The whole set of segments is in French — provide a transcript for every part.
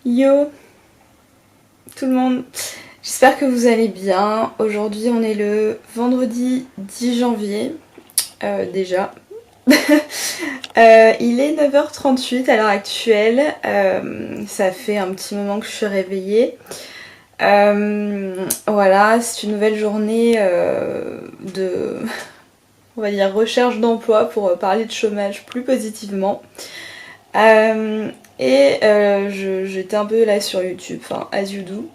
Yo tout le monde, j'espère que vous allez bien. Aujourd'hui on est le vendredi 10 janvier déjà. Il est 9h38 à l'heure actuelle, ça fait un petit moment que je suis réveillée. Voilà, c'est une nouvelle journée de, on va dire, recherche d'emploi pour parler de chômage plus positivement. J'étais un peu là sur YouTube, enfin as you do,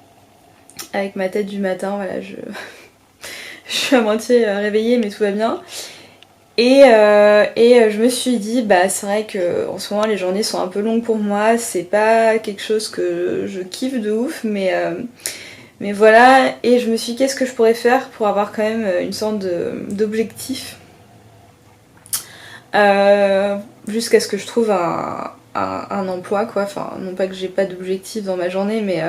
avec ma tête du matin, voilà, je suis à moitié réveillée mais tout va bien. Je me suis dit, bah c'est vrai que en ce moment les journées sont un peu longues pour moi, c'est pas quelque chose que je kiffe de ouf, mais voilà, et je me suis dit qu'est-ce que je pourrais faire pour avoir quand même une sorte d'objectif jusqu'à ce que je trouve un emploi quoi, enfin non pas que j'ai pas d'objectif dans ma journée mais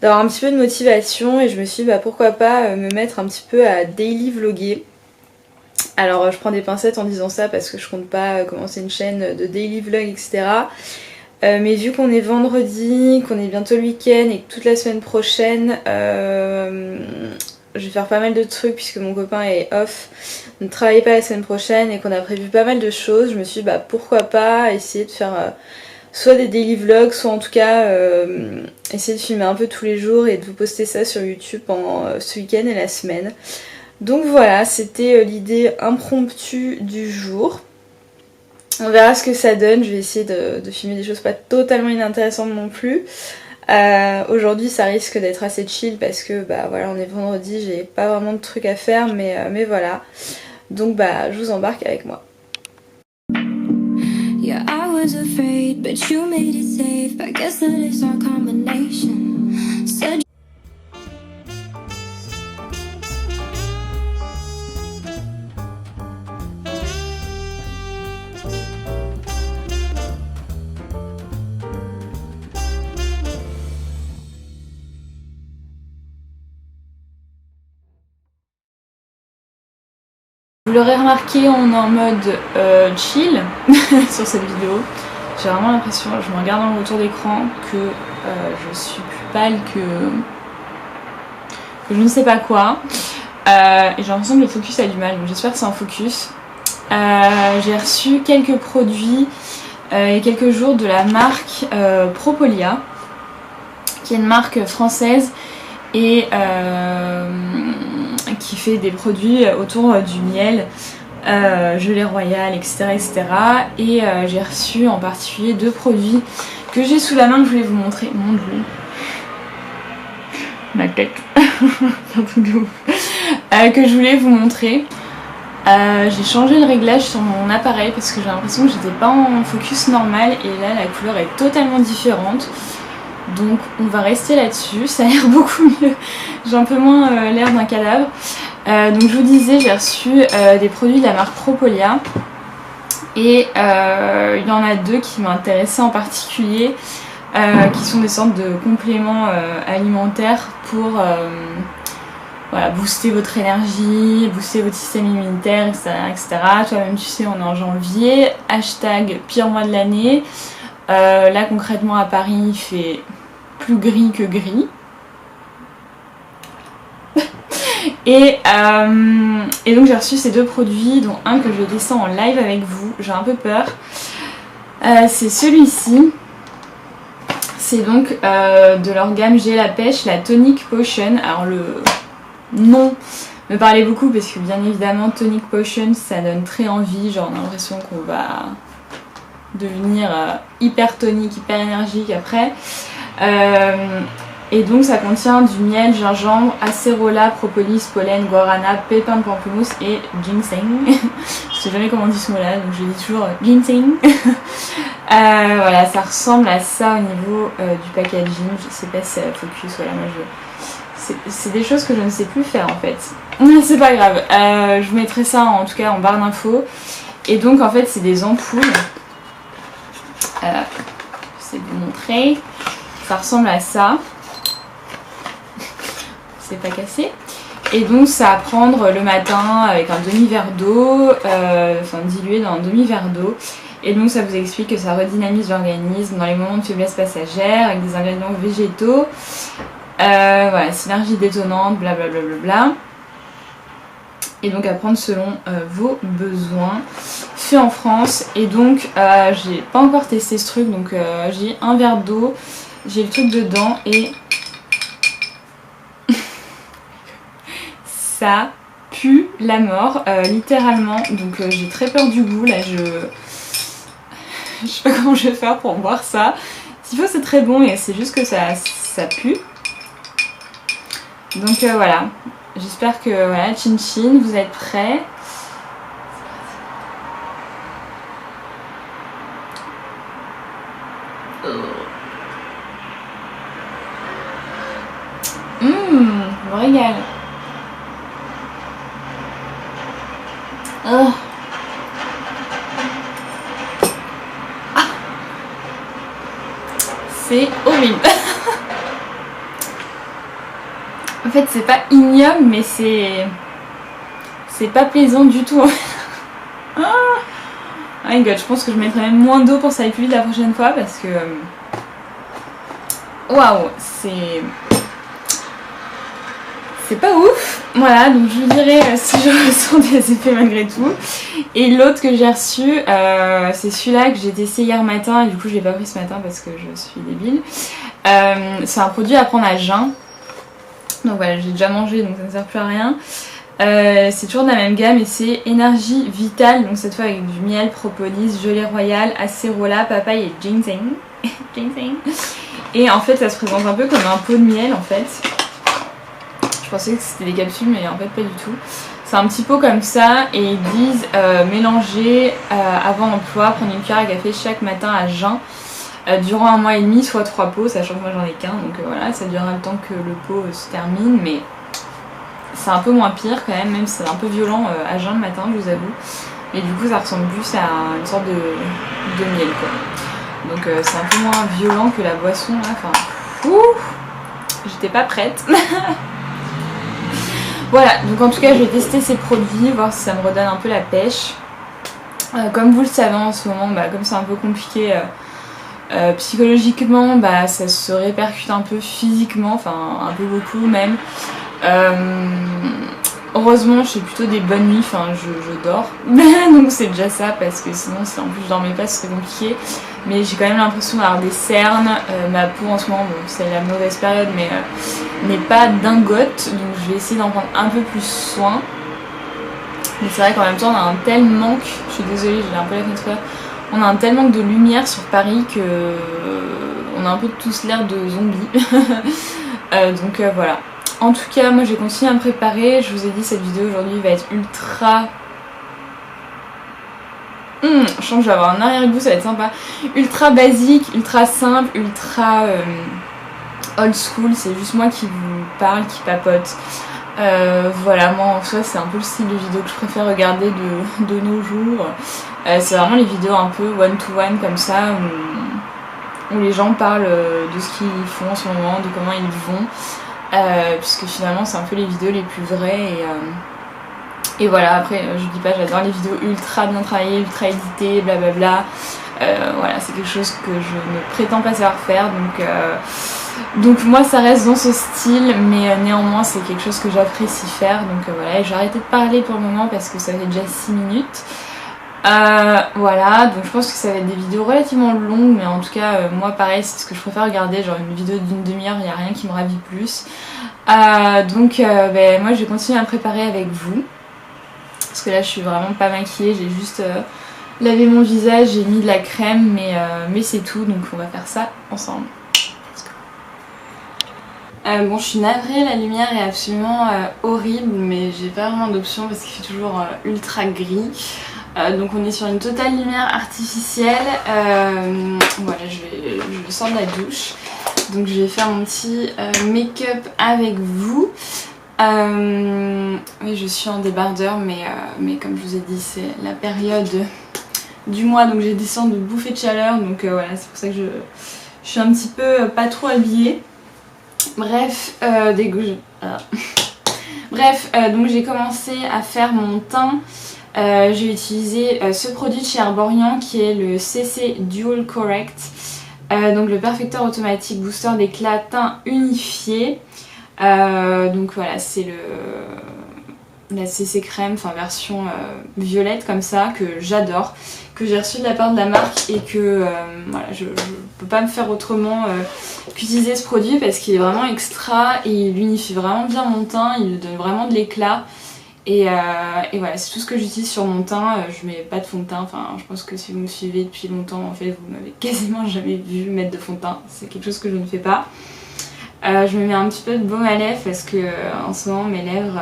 d'avoir un petit peu de motivation, et je me suis dit bah pourquoi pas me mettre un petit peu à daily vlogger. Alors je prends des pincettes en disant ça parce que je compte pas commencer une chaîne de daily vlog etc. Mais vu qu'on est vendredi, qu'on est bientôt le week-end et que toute la semaine prochaine je vais faire pas mal de trucs puisque mon copain est off, ne travaille pas la semaine prochaine et qu'on a prévu pas mal de choses, je me suis dit bah pourquoi pas essayer de faire soit des daily vlogs, soit en tout cas essayer de filmer un peu tous les jours et de vous poster ça sur YouTube pendant ce week-end et la semaine. Donc voilà, c'était l'idée impromptue du jour. On verra ce que ça donne, je vais essayer de filmer des choses pas totalement inintéressantes non plus. Aujourd'hui ça risque d'être assez chill parce que bah voilà, on est vendredi, j'ai pas vraiment de trucs à faire, mais voilà. Donc bah je vous embarque avec moi. Yeah, I was afraid, but you made it safe. I guess that is our combination. Said vous l'aurez remarqué, on est en mode chill sur cette vidéo. J'ai vraiment l'impression, je me regarde dans le retour d'écran, que je suis plus pâle que je ne sais pas quoi. Et j'ai l'impression que le focus a du mal, donc j'espère que c'est un focus. J'ai reçu quelques produits il y a quelques jours de la marque Propolia, qui est une marque française et qui fait des produits autour du miel, gelée royale, etc. Et j'ai reçu en particulier deux produits que j'ai sous la main que je voulais vous montrer. Mon dieu, ma tête, c'est un truc de ouf. Que je voulais vous montrer. J'ai changé le réglage sur mon appareil parce que j'ai l'impression que j'étais pas en focus normal, et là la couleur est totalement différente. Donc on va rester là-dessus, ça a l'air beaucoup mieux, j'ai un peu moins l'air d'un cadavre. Donc je vous disais, j'ai reçu des produits de la marque Propolia, et il y en a deux qui m'intéressaient en particulier, qui sont des sortes de compléments alimentaires pour voilà, booster votre énergie, booster votre système immunitaire, etc. Toi-même tu sais, on est en janvier, hashtag pire mois de l'année. Là concrètement à Paris il fait plus gris que gris. Et donc j'ai reçu ces deux produits, dont un que je vais tester en live avec vous, j'ai un peu peur. C'est celui-ci. C'est donc de leur gamme J'ai la pêche, la Tonic Potion. Alors le nom me parlait beaucoup parce que bien évidemment Tonic Potion ça donne très envie, genre on a l'impression qu'on va devenir hyper tonique, hyper énergique après. Et donc ça contient du miel, gingembre, acérola, propolis, pollen, guarana, pépins de pamplemousse et ginseng. Je sais jamais comment on dit ce mot là, donc je dis toujours ginseng. Voilà, ça ressemble à ça au niveau du packaging. Je sais pas si c'est la focus, voilà, moi c'est des choses que je ne sais plus faire en fait. C'est pas grave, je vous mettrai ça en tout cas en barre d'infos. Et donc en fait c'est des ampoules. J'essaie de vous montrer. Ça ressemble à ça. C'est pas cassé. Et donc ça à prendre le matin avec un demi-verre d'eau, enfin dilué dans un demi-verre d'eau. Et donc ça vous explique que ça redynamise l'organisme dans les moments de faiblesse passagère avec des ingrédients végétaux. Voilà, synergie détonante, blablabla. Bla bla bla. Et donc à prendre selon vos besoins. Fait en France. Et donc j'ai pas encore testé ce truc, donc j'ai un verre d'eau, j'ai le truc dedans et ça pue la mort, littéralement. Donc j'ai très peur du goût. Là je sais pas comment je vais faire pour boire ça. S'il faut c'est très bon et c'est juste que ça pue. Donc voilà. J'espère que voilà, chin chin, vous êtes prêts. Je me régale. Oh. Ah. C'est horrible. En fait c'est pas ignoble mais c'est pas plaisant du tout. Oh my god, je pense que je mettrai même moins d'eau pour que ça aille plus vite la prochaine fois parce que waouh, c'est pas ouf. Voilà, donc je vous dirai si je ressens des effets malgré tout. Et l'autre que j'ai reçu, c'est celui-là que j'ai testé hier matin et du coup je l'ai pas pris ce matin parce que je suis débile. C'est un produit à prendre à jeun. Donc voilà, j'ai déjà mangé donc ça ne sert plus à rien. C'est toujours de la même gamme et c'est énergie vitale, donc cette fois avec du miel, propolis, gelée royale, acérola, papaye et ginseng. Ginseng. Et en fait ça se présente un peu comme un pot de miel en fait. Je pensais que c'était des capsules mais en fait pas du tout. C'est un petit pot comme ça et ils disent mélanger avant emploi, prendre une cuillère à café chaque matin à jeun. Durant 1 mois et demi, soit 3 pots, sachant que moi j'en ai qu'un, donc voilà, ça durera le temps que le pot se termine, mais c'est un peu moins pire quand même si c'est un peu violent à jeun le matin, je vous avoue. Et du coup ça ressemble plus à une sorte de miel quoi. Donc c'est un peu moins violent que la boisson là, enfin, j'étais pas prête. Voilà, donc en tout cas je vais tester ces produits, voir si ça me redonne un peu la pêche. Comme vous le savez en ce moment, comme c'est un peu compliqué psychologiquement, ça se répercute un peu physiquement, enfin un peu beaucoup même. Heureusement je fais plutôt des bonnes nuits, enfin je dors, donc c'est déjà ça parce que sinon si en plus je dormais pas ce serait compliqué. Mais j'ai quand même l'impression d'avoir des cernes, ma peau en ce moment, bon c'est la mauvaise période mais n'est pas dingote, donc je vais essayer d'en prendre un peu plus soin. Mais c'est vrai qu'en même temps on a un tel manque, je suis désolée j'ai un peu la fenêtre ouverte, on a un tel manque de lumière sur Paris que on a un peu tous l'air de zombies. Donc voilà. En tout cas moi j'ai continué à me préparer, je vous ai dit cette vidéo aujourd'hui va être ultra... je sens que je vais avoir un arrière-goût, ça va être sympa. Ultra basique, ultra simple, ultra old school, c'est juste moi qui vous parle, qui papote. Voilà, moi en soi c'est un peu le style de vidéo que je préfère regarder de nos jours. C'est vraiment les vidéos un peu one-to-one comme ça où les gens parlent de ce qu'ils font en ce moment, de comment ils vont, puisque finalement c'est un peu les vidéos les plus vraies et voilà. Après je dis pas, j'adore les vidéos ultra bien travaillées, ultra éditées, blablabla. Voilà, c'est quelque chose que je ne prétends pas savoir faire, donc moi ça reste dans ce style, mais néanmoins c'est quelque chose que j'apprécie faire, donc voilà. Et j'ai arrêté de parler pour le moment parce que ça fait déjà 6 minutes. Voilà, donc je pense que ça va être des vidéos relativement longues, mais en tout cas moi pareil c'est ce que je préfère regarder, genre une vidéo d'une demi-heure, il n'y a rien qui me ravit plus. Donc moi je vais continuer à me préparer avec vous, parce que là je suis vraiment pas maquillée, j'ai juste lavé mon visage, j'ai mis de la crème, mais c'est tout, donc on va faire ça ensemble. Bon, je suis navrée, la lumière est absolument horrible, mais j'ai pas vraiment d'option parce qu'il fait toujours ultra gris. Donc on est sur une totale lumière artificielle. Voilà, je sors de la douche, donc je vais faire mon petit make-up avec vous. Oui, je suis en débardeur, mais comme je vous ai dit c'est la période du mois, donc j'ai descendu de bouffée de chaleur, donc voilà, c'est pour ça que je suis un petit peu pas trop habillée. Bref, Bref, donc j'ai commencé à faire mon teint J'ai utilisé ce produit de chez Herborian qui est le CC Dual Correct, donc le perfecteur automatique booster d'éclat teint unifié. Donc voilà, c'est la CC crème, enfin version violette comme ça, que j'adore, que j'ai reçu de la part de la marque et que voilà, je peux pas me faire autrement qu'utiliser ce produit parce qu'il est vraiment extra et il unifie vraiment bien mon teint, il donne vraiment de l'éclat. Et voilà, c'est tout ce que j'utilise sur mon teint. Je mets pas de fond de teint, enfin je pense que si vous me suivez depuis longtemps, en fait vous m'avez quasiment jamais vu mettre de fond de teint, c'est quelque chose que je ne fais pas. Je me mets un petit peu de baume à lèvres parce que en ce moment mes lèvres,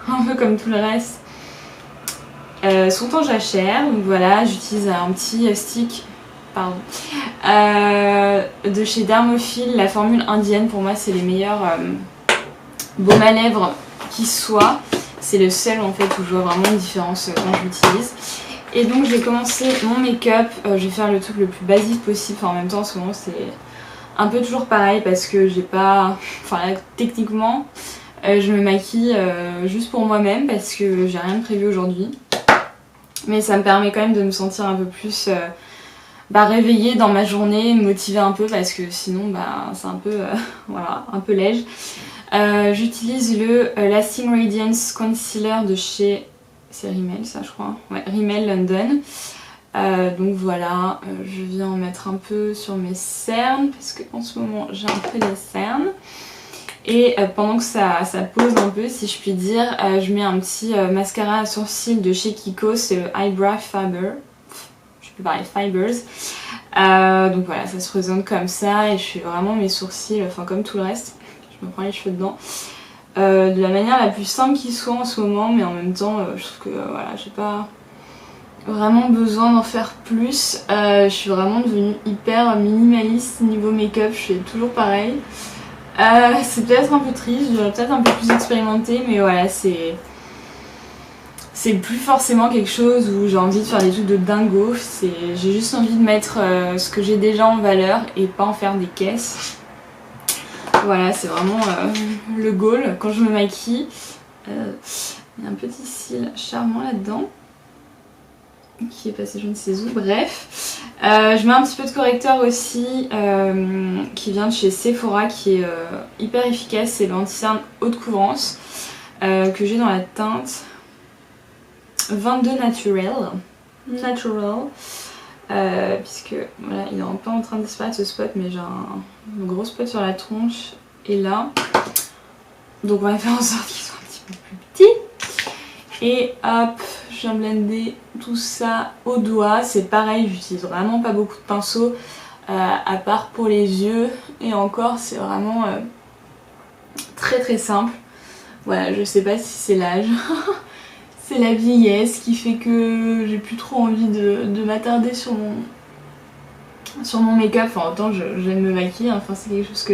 un peu comme tout le reste, sont en jachère. Donc voilà, j'utilise un petit stick de chez Dermophil, la formule indienne. Pour moi c'est les meilleurs baumes à lèvres qui soient. C'est le seul en fait où je vois vraiment une différence quand je l'utilise. Et donc j'ai commencé mon make-up, je vais faire le truc le plus basique possible. Enfin, en même temps en ce moment c'est un peu toujours pareil parce que j'ai pas... Enfin là, techniquement je me maquille juste pour moi-même parce que j'ai rien de prévu aujourd'hui. Mais ça me permet quand même de me sentir un peu plus réveillée dans ma journée, motivée un peu parce que sinon c'est un peu voilà, un peu léger. J'utilise le Lasting Radiance Concealer de chez... C'est Rimmel ça je crois. Ouais, Rimmel London. Donc voilà, je viens en mettre un peu sur mes cernes parce qu'en ce moment j'ai un peu des cernes. Et pendant que ça pose un peu, si je puis dire, je mets un petit mascara à sourcils de chez Kiko, c'est le Eyebrow Fiber. Je peux parler Fibers. Donc voilà, ça se présente comme ça et je fais vraiment mes sourcils, enfin comme tout le reste. Je me prends les cheveux dedans. De la manière la plus simple qui soit en ce moment, mais en même temps, je trouve que voilà, j'ai pas vraiment besoin d'en faire plus. Je suis vraiment devenue hyper minimaliste niveau make-up, je fais toujours pareil. C'est peut-être un peu triste, j'aurais peut-être un peu plus expérimenté, mais voilà, c'est plus forcément quelque chose où j'ai envie de faire des trucs de dingo. J'ai juste envie de mettre ce que j'ai déjà en valeur et pas en faire des caisses. Voilà, c'est vraiment le goal quand je me maquille. Il y a un petit cil charmant là-dedans qui est passé je ne sais où, bref. Je mets un petit peu de correcteur aussi qui vient de chez Sephora qui est hyper efficace, c'est l'anti-cerne haute couvrance que j'ai dans la teinte 22 Natural puisque voilà, il est un peu en train de disparaître ce spot, mais j'ai un gros spot sur la tronche et là, donc on va faire en sorte qu'il soit un petit peu plus petit. Et hop, je viens blender tout ça au doigt. C'est pareil, j'utilise vraiment pas beaucoup de pinceaux à part pour les yeux, et encore c'est vraiment très très simple. Voilà, je sais pas si c'est l'âge c'est la vieillesse qui fait que j'ai plus trop envie de m'attarder sur mon make-up. Enfin, autant j'aime me maquiller, enfin c'est quelque chose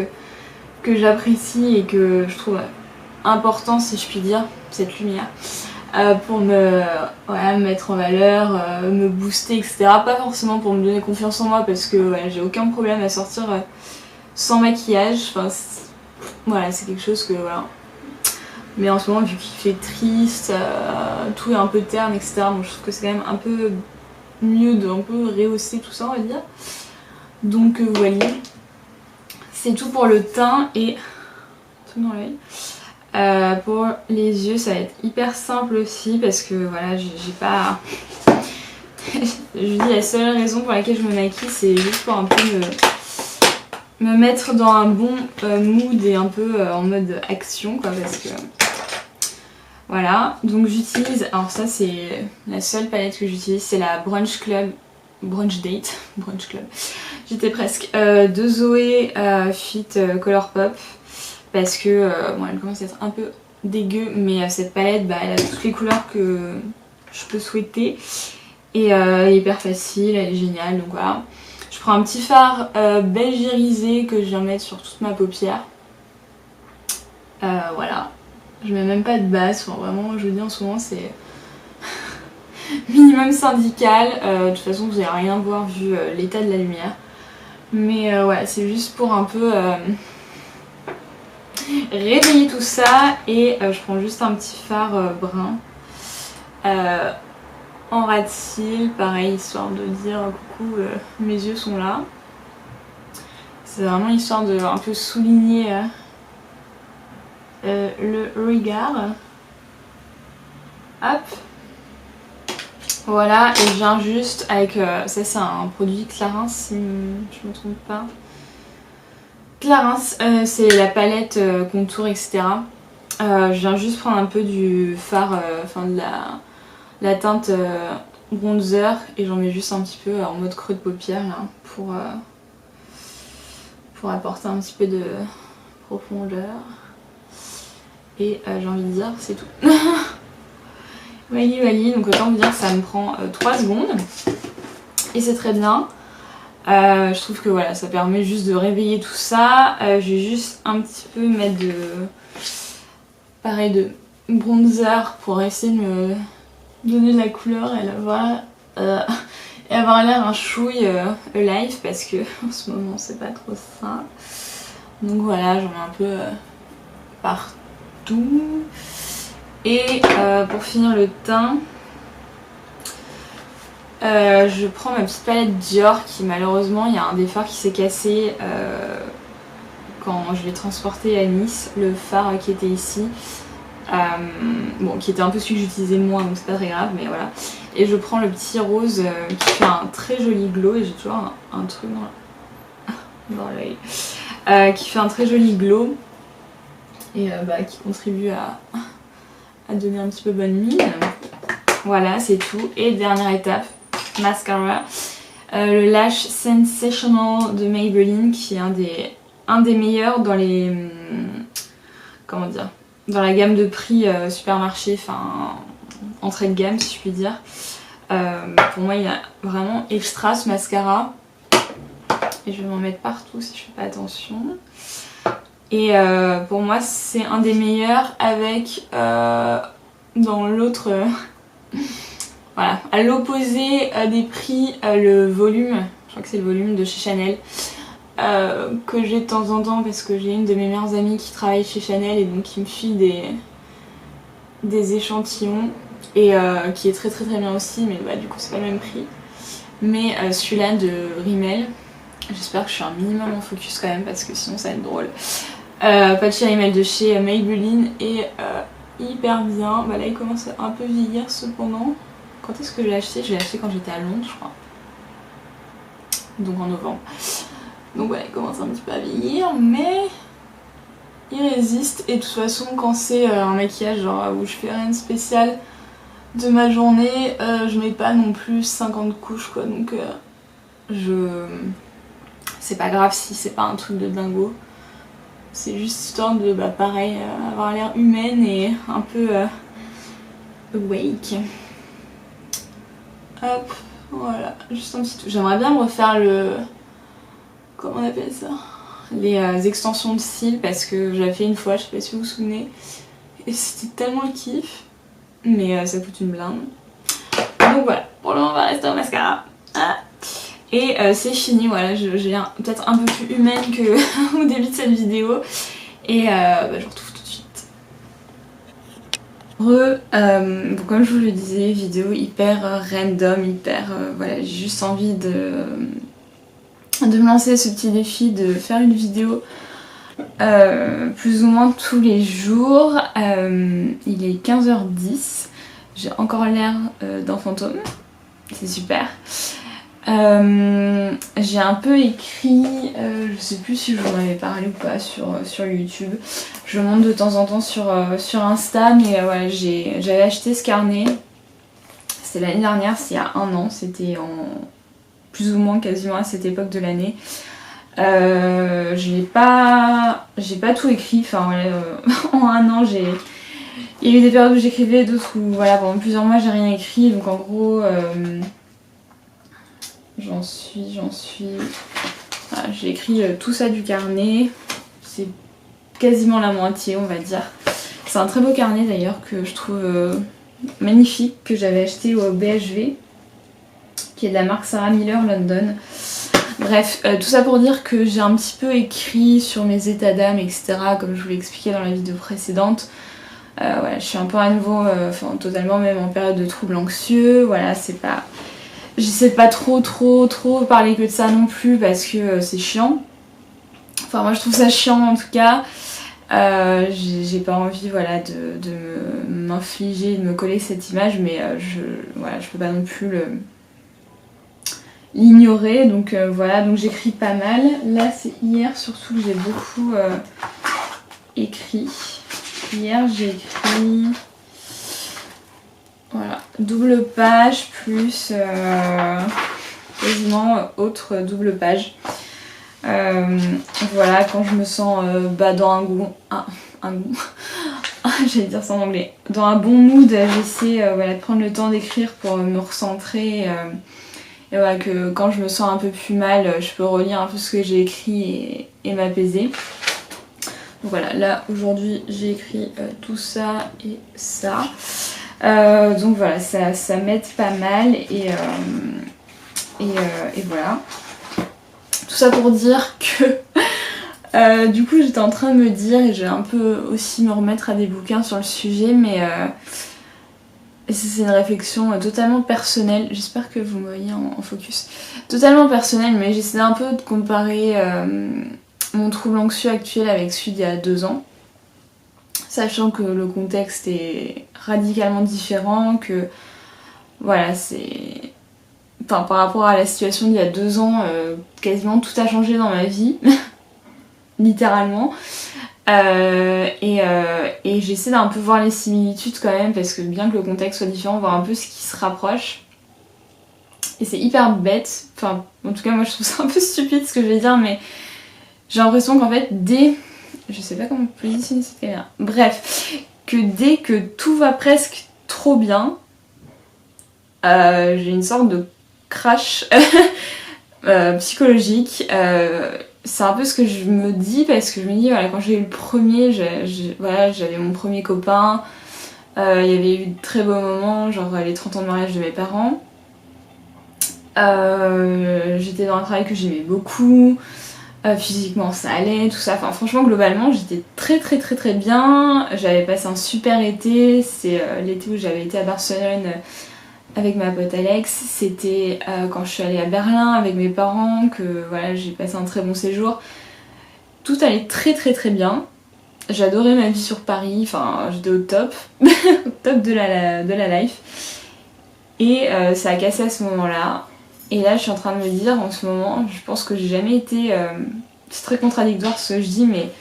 que j'apprécie et que je trouve important, si je puis dire, cette lumière, pour me mettre en valeur, me booster, etc. Pas forcément pour me donner confiance en moi parce que j'ai aucun problème à sortir sans maquillage. Enfin, voilà, c'est quelque chose que voilà. Mais en ce moment, vu qu'il fait triste, tout est un peu terne, etc. Donc je trouve que c'est quand même un peu mieux de un peu rehausser tout ça, on va dire. Donc voilà. C'est tout pour le teint et tout dans l'œil. Pour les yeux, ça va être hyper simple aussi parce que voilà, j'ai pas... je dis la seule raison pour laquelle je me maquille, c'est juste pour un peu me mettre dans un bon mood et un peu en mode action, quoi, parce que... Voilà, donc j'utilise, alors ça c'est la seule palette que j'utilise, c'est la Brunch Club, Brunch Date, Brunch Club, j'étais presque, de Zoé Fit Colourpop, parce que bon, elle commence à être un peu dégueu, mais cette palette, elle a toutes les couleurs que je peux souhaiter, et elle est hyper facile, elle est géniale, donc voilà. Je prends un petit fard beige irisé que je viens mettre sur toute ma paupière, voilà. Je mets même pas de base, enfin, vraiment je vous dis en ce moment c'est minimum syndical, de toute façon vous n'allez rien voir vu l'état de la lumière. Mais ouais, c'est juste pour un peu réveiller tout ça et je prends juste un petit fard brun. en ras de cils, pareil, histoire de dire coucou, mes yeux sont là. C'est vraiment histoire de un peu souligner le regard. Hop. Voilà, et je viens juste avec, ça c'est un produit Clarins si je me trompe pas. Clarins, c'est la palette contour etc. Je viens juste prendre un peu du fard, enfin de la teinte bronzer et j'en mets juste un petit peu en mode creux de paupière là, pour apporter un petit peu de profondeur. Et j'ai envie de dire c'est tout. Wally, donc autant vous dire que ça me prend 3 secondes et c'est très bien. Je trouve que voilà, ça permet juste de réveiller tout ça. Je vais juste un petit peu mettre de bronzer pour essayer de me donner de la couleur et avoir l'air un chouille alive parce que en ce moment c'est pas trop ça. Donc voilà, j'en mets un peu partout. Et pour finir le teint, je prends ma petite palette Dior qui malheureusement il y a un des fards qui s'est cassé quand je l'ai transporté à Nice, le fard qui était ici, bon qui était un peu celui que j'utilisais moins donc c'est pas très grave mais voilà. Et je prends le petit rose qui fait un très joli glow et j'ai toujours un truc dans l'œil qui fait un très joli glow et qui contribue à donner un petit peu bonne mine. Voilà, c'est tout. Et dernière étape, mascara. Le Lash Sensational de Maybelline qui est un des meilleurs dans les... comment dire, dans la gamme de prix supermarché, enfin entrée de gamme si je puis dire. Pour moi il est vraiment extra ce mascara. Et je vais m'en mettre partout si je fais pas attention. Et pour moi c'est un des meilleurs avec dans l'autre voilà, à l'opposé des prix le volume, je crois que c'est le volume de chez Chanel que j'ai de temps en temps parce que j'ai une de mes meilleures amies qui travaille chez Chanel et donc qui me file des échantillons et qui est très bien aussi mais du coup c'est pas le même prix. Mais celui-là de Rimmel, j'espère que je suis un minimum en focus quand même parce que sinon ça va être drôle. Patchy Rimmel de chez Maybelline et hyper bien. Là il commence à un peu vieillir cependant. Quand est-ce que je l'ai acheté? Je l'ai acheté quand j'étais à Londres je crois. Donc en novembre. Donc voilà, il commence un petit peu à vieillir mais il résiste. Et de toute façon quand c'est un maquillage genre où je fais rien de spécial de ma journée, je mets pas non plus 50 couches quoi. Donc c'est pas grave si c'est pas un truc de dingo. C'est juste histoire de pareil avoir l'air humaine et un peu awake. Hop, voilà, juste un petit tout. J'aimerais bien me refaire le... comment on appelle ça? Les extensions de cils parce que j'avais fait une fois, je sais pas si vous vous souvenez. Et c'était tellement le kiff. Mais ça coûte une blinde. Donc voilà, pour le moment on va rester au mascara. Ah. Et c'est fini, voilà, j'ai l'air peut-être un peu plus humaine qu'au début de cette vidéo. Et je vous retrouve tout de suite. Comme je vous le disais, vidéo hyper random, voilà, j'ai juste envie de me lancer ce petit défi de faire une vidéo plus ou moins tous les jours. Il est 15h10, j'ai encore l'air d'un fantôme, c'est super. J'ai un peu écrit, je sais plus si je vous en avais parlé ou pas sur YouTube. Je monte de temps en temps sur Insta, mais voilà, j'avais acheté ce carnet. C'était l'année dernière, c'est il y a un an, c'était en plus ou moins quasiment à cette époque de l'année. J'ai pas tout écrit, enfin voilà, en un an il y a eu des périodes où j'écrivais, d'autres où voilà, pendant plusieurs mois j'ai rien écrit, donc en gros j'en suis... Voilà, j'ai écrit tout ça du carnet, c'est quasiment la moitié on va dire. C'est un très beau carnet d'ailleurs que je trouve magnifique, que j'avais acheté au BHV, qui est de la marque Sarah Miller London. Bref, tout ça pour dire que j'ai un petit peu écrit sur mes états d'âme, etc. comme je vous l'ai expliqué dans la vidéo précédente. Voilà, je suis un peu à nouveau, totalement même en période de troubles anxieux. Voilà, c'est pas... J'essaie de pas trop parler que de ça non plus parce que c'est chiant. Enfin moi je trouve ça chiant en tout cas. J'ai pas envie voilà, de m'infliger, de me coller cette image, mais je peux pas non plus l'ignorer. Donc voilà, donc j'écris pas mal. Là c'est hier surtout que j'ai beaucoup écrit. Hier j'ai écrit... Voilà, double page plus quasiment autre double page. Voilà, quand je me sens dans un goût, j'allais dire ça en anglais, dans un bon mood, j'essaie voilà, de prendre le temps d'écrire pour me recentrer. Et voilà, que quand je me sens un peu plus mal, je peux relire un peu ce que j'ai écrit et m'apaiser. Donc voilà, là aujourd'hui j'ai écrit tout ça et ça. Donc voilà, ça m'aide pas mal et voilà. Tout ça pour dire que du coup j'étais en train de me dire, et je vais un peu aussi me remettre à des bouquins sur le sujet, mais c'est une réflexion totalement personnelle, j'espère que vous me voyez en focus. Totalement personnelle, mais j'essaie un peu de comparer mon trouble anxieux actuel avec celui d'il y a 2 ans. Sachant que le contexte est radicalement différent, que voilà, c'est... Enfin, par rapport à la situation d'il y a 2 ans, quasiment tout a changé dans ma vie, littéralement. Et j'essaie d'un peu voir les similitudes quand même, parce que bien que le contexte soit différent, voir un peu ce qui se rapproche. Et c'est hyper bête, enfin, en tout cas moi je trouve ça un peu stupide ce que je vais dire, mais j'ai l'impression qu'en fait, je sais pas comment positionner cette caméra. Bref, que dès que tout va presque trop bien, j'ai une sorte de crash psychologique. C'est un peu ce que je me dis parce que je me dis, voilà, quand j'ai eu le premier, voilà, j'avais mon premier copain, il y avait eu de très beaux moments, genre les 30 ans de mariage de mes parents. J'étais dans un travail que j'aimais beaucoup. Physiquement ça allait, tout ça, enfin franchement globalement j'étais très bien, j'avais passé un super été, c'est l'été où j'avais été à Barcelone avec ma pote Alex, c'était quand je suis allée à Berlin avec mes parents que voilà j'ai passé un très bon séjour, tout allait très bien, j'adorais ma vie sur Paris, enfin j'étais au top, au top de la life, et ça a cassé à ce moment-là. Et là je suis en train de me dire en ce moment, je pense que j'ai jamais été, c'est très contradictoire ce que je dis, mais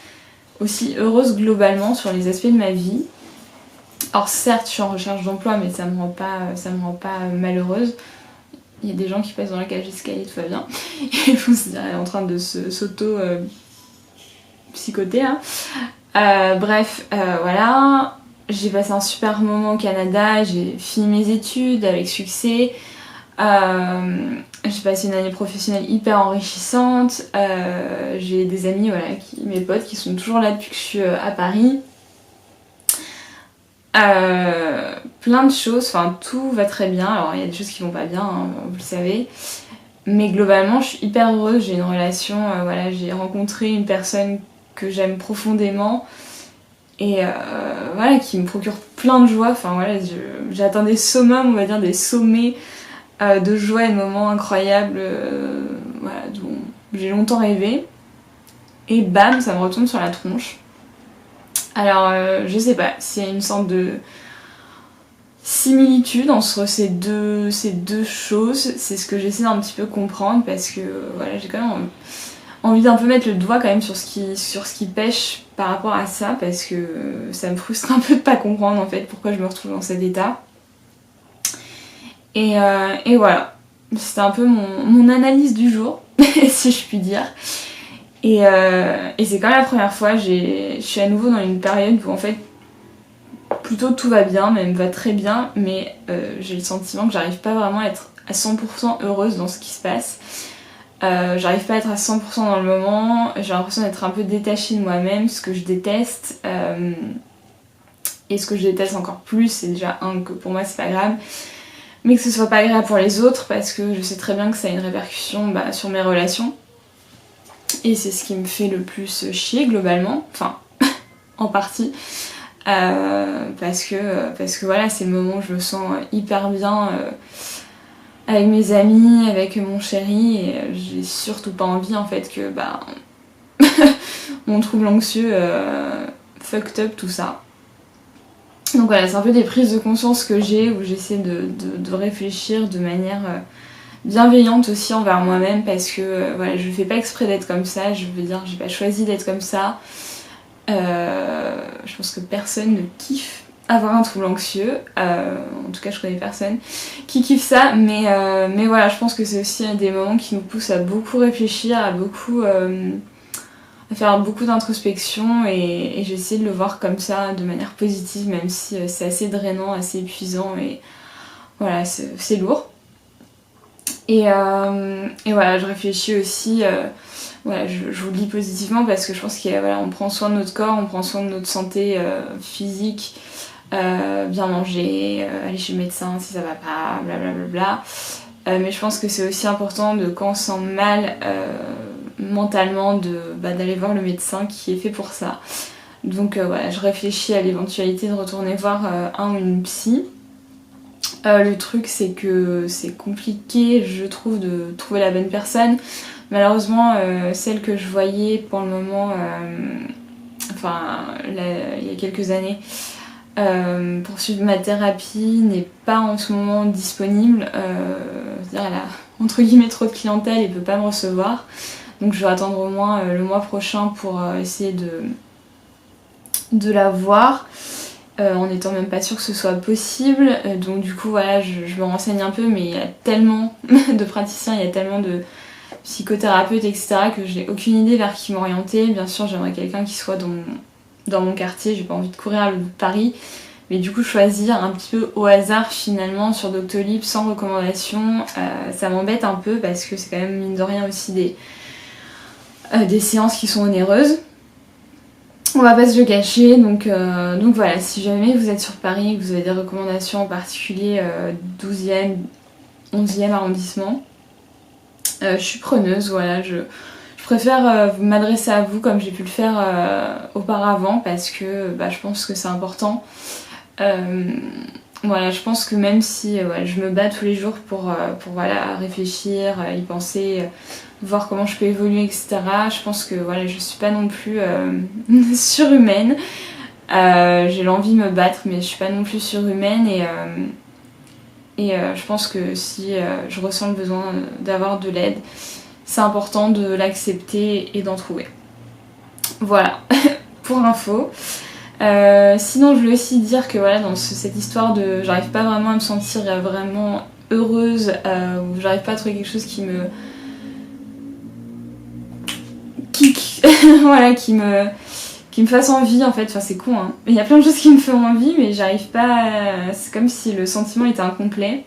aussi heureuse globalement sur les aspects de ma vie. Alors certes je suis en recherche d'emploi, mais ça me rend pas malheureuse. Il y a des gens qui passent dans la cage d'escalier, tout va bien, et vous êtes en train de s'auto-psychoter hein. Bref, voilà, j'ai passé un super moment au Canada, j'ai fini mes études avec succès. J'ai passé une année professionnelle hyper enrichissante, j'ai des amis, voilà, mes potes qui sont toujours là depuis que je suis à Paris. Plein de choses, enfin tout va très bien, alors il y a des choses qui vont pas bien, hein, vous le savez, mais globalement je suis hyper heureuse, j'ai une relation, voilà, j'ai rencontré une personne que j'aime profondément et voilà, qui me procure plein de joie, enfin voilà, j'ai atteint des summums, on va dire des sommets de joie et de moments incroyables voilà, dont j'ai longtemps rêvé, et bam, ça me retombe sur la tronche. Alors je sais pas, c'est une sorte de similitude entre ces deux choses, c'est ce que j'essaie d'un petit peu comprendre parce que voilà, j'ai quand même envie d'un peu mettre le doigt quand même sur ce qui pêche par rapport à ça, parce que ça me frustre un peu de pas comprendre en fait pourquoi je me retrouve dans cet état. Et voilà, c'était un peu mon analyse du jour, si je puis dire. Et c'est quand même la première fois, je suis à nouveau dans une période où en fait plutôt tout va bien, même va très bien, mais j'ai le sentiment que j'arrive pas vraiment à être à 100% heureuse dans ce qui se passe. J'arrive pas à être à 100% dans le moment, j'ai l'impression d'être un peu détachée de moi-même, ce que je déteste. Et ce que je déteste encore plus, c'est déjà que pour moi c'est pas grave, mais que ce soit pas agréable pour les autres, parce que je sais très bien que ça a une répercussion sur mes relations. Et c'est ce qui me fait le plus chier globalement, enfin en partie. parce que voilà, c'est le moment où je me sens hyper bien avec mes amis, avec mon chéri, et j'ai surtout pas envie en fait que mon trouble anxieux fucked up tout ça. Donc voilà, c'est un peu des prises de conscience que j'ai où j'essaie de réfléchir de manière bienveillante aussi envers moi-même, parce que voilà, je fais pas exprès d'être comme ça, je veux dire, j'ai pas choisi d'être comme ça. Je pense que personne ne kiffe avoir un trouble anxieux, en tout cas je connais personne qui kiffe ça, mais voilà, je pense que c'est aussi des moments qui nous poussent à beaucoup réfléchir, à faire beaucoup d'introspection, et j'essaie de le voir comme ça de manière positive, même si c'est assez drainant, assez épuisant, et voilà, c'est lourd. Et voilà, je réfléchis aussi, voilà, je vous le dis positivement parce que je pense qu'on voilà, on prend soin de notre corps, on prend soin de notre santé physique, bien manger, aller chez le médecin si ça va pas, blablabla. Mais je pense que c'est aussi important de, quand on se sent mal mentalement, d'aller voir le médecin qui est fait pour ça. Donc voilà, je réfléchis à l'éventualité de retourner voir un ou une psy. Le truc c'est que c'est compliqué, je trouve, de trouver la bonne personne. Malheureusement, celle que je voyais pour le moment, il y a quelques années, pour suivre ma thérapie, n'est pas en ce moment disponible. C'est-à-dire elle a entre guillemets trop de clientèle et peut pas me recevoir. Donc je vais attendre au moins le mois prochain pour essayer de la voir. En étant même pas sûre que ce soit possible, donc du coup voilà, je me renseigne un peu, mais il y a tellement de praticiens, il y a tellement de psychothérapeutes, etc., que je n'ai aucune idée vers qui m'orienter. Bien sûr, j'aimerais quelqu'un qui soit dans mon quartier, j'ai pas envie de courir à l'autre bout de Paris, mais du coup choisir un petit peu au hasard finalement sur Doctolib sans recommandation, ça m'embête un peu parce que c'est quand même mine de rien aussi des séances qui sont onéreuses. On va pas se le cacher, donc voilà, si jamais vous êtes sur Paris et que vous avez des recommandations, en particulier 12e, 11e arrondissement, je suis preneuse, voilà, je préfère m'adresser à vous comme j'ai pu le faire auparavant, parce que je pense que c'est important. Voilà, je pense que même si je me bats tous les jours pour voilà, réfléchir, y penser, voir comment je peux évoluer, etc. Je pense que voilà, je suis pas non plus surhumaine. J'ai l'envie de me battre, mais je suis pas non plus surhumaine, et je pense que si je ressens le besoin d'avoir de l'aide, c'est important de l'accepter et d'en trouver. Voilà, pour info. Sinon, je voulais aussi dire que voilà, dans cette histoire de j'arrive pas vraiment à me sentir vraiment heureuse, ou j'arrive pas à trouver quelque chose qui me voilà, qui me fasse envie en fait. Enfin, c'est con, hein. Il y a plein de choses qui me font envie, mais j'arrive pas c'est comme si le sentiment était incomplet,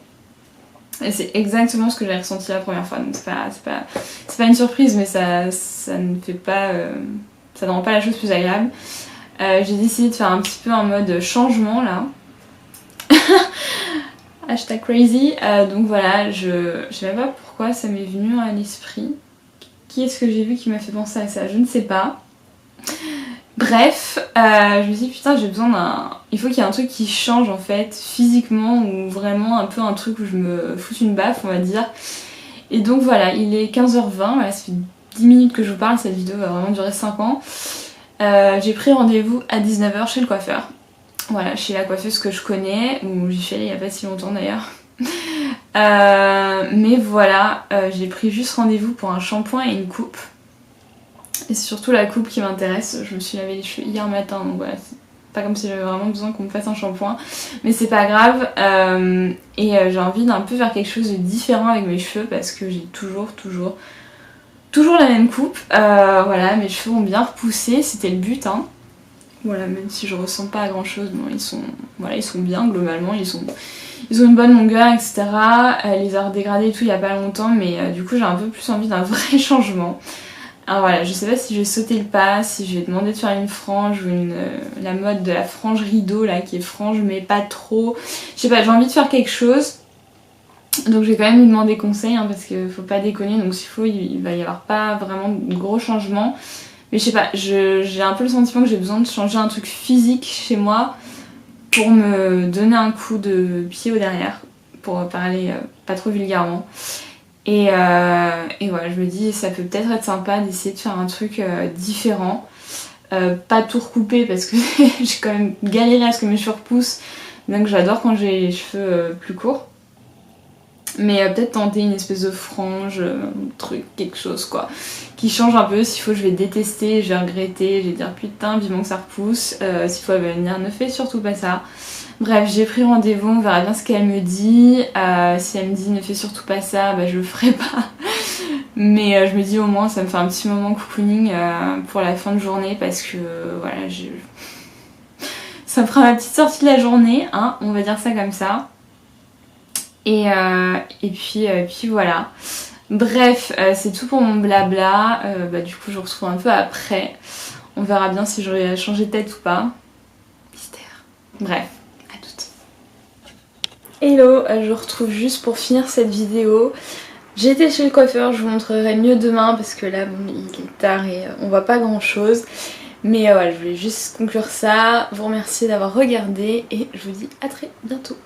et c'est exactement ce que j'ai ressenti la première fois, donc c'est pas une surprise, mais ça ne fait pas ça ne rend pas la chose plus agréable. J'ai décidé de faire un petit peu en mode changement là. Hashtag crazy. Donc voilà, je sais même pas pourquoi ça m'est venu à l'esprit. Qui est-ce que j'ai vu qui m'a fait penser à ça? Je ne sais pas. Bref, je me suis dit putain, j'ai besoin il faut qu'il y ait un truc qui change en fait, physiquement, ou vraiment un peu un truc où je me foute une baffe, on va dire. Et donc voilà, il est 15h20, voilà, ça fait 10 minutes que je vous parle, cette vidéo va vraiment durer 5 ans. J'ai pris rendez-vous à 19h chez le coiffeur. Voilà, chez la coiffeuse que je connais, où j'y suis allée il n'y a pas si longtemps d'ailleurs. Mais voilà, j'ai pris juste rendez-vous pour un shampoing et une coupe. Et c'est surtout la coupe qui m'intéresse. Je me suis lavé les cheveux hier matin, donc voilà, c'est pas comme si j'avais vraiment besoin qu'on me fasse un shampoing. Mais c'est pas grave. Et j'ai envie d'un peu faire quelque chose de différent avec mes cheveux, parce que j'ai toujours la même coupe. Voilà, mes cheveux ont bien repoussé, c'était le but, hein. Voilà, même si je ressens pas grand chose, bon, ils sont bien globalement, ils ont une bonne longueur, etc. Les a redégradés et tout il y a pas longtemps, mais du coup j'ai un peu plus envie d'un vrai changement. Alors voilà, je sais pas si je vais sauter le pas, si je vais demander de faire une frange ou la mode de la frange rideau là, qui est frange mais pas trop. Je sais pas, j'ai envie de faire quelque chose. Donc je vais quand même lui demander conseil, hein, parce qu'il faut pas déconner, donc s'il faut, il va y avoir pas vraiment de gros changements. Mais je sais pas, j'ai un peu le sentiment que j'ai besoin de changer un truc physique chez moi pour me donner un coup de pied au derrière, pour parler pas trop vulgairement. Et voilà, je me dis ça peut peut-être être sympa d'essayer de faire un truc différent. Pas tout recouper parce que j'ai quand même galéré à ce que mes cheveux repoussent. Donc j'adore quand j'ai les cheveux plus courts. Mais peut-être tenter une espèce de frange, truc, quelque chose quoi. Qui change un peu, s'il faut je vais détester, je vais regretter, je vais dire putain vivement que ça repousse. S'il faut venir, ne fais surtout pas ça. Bref, j'ai pris rendez-vous, on verra bien ce qu'elle me dit. Si elle me dit ne fais surtout pas ça, bah je le ferai pas. Mais je me dis au moins ça me fait un petit moment cocooning pour la fin de journée parce que voilà, ça me fera ma petite sortie de la journée, hein, on va dire ça comme ça. Et puis voilà. Bref, c'est tout pour mon blabla. Du coup je vous retrouve un peu après. On verra bien si j'aurai changé de tête ou pas. Mystère. Bref, à toutes. Hello, je vous retrouve juste pour finir cette vidéo. J'ai été chez le coiffeur, je vous montrerai mieux demain parce que là bon, il est tard et on voit pas grand chose. Mais voilà, je voulais juste conclure ça, vous remercier d'avoir regardé et je vous dis à très bientôt.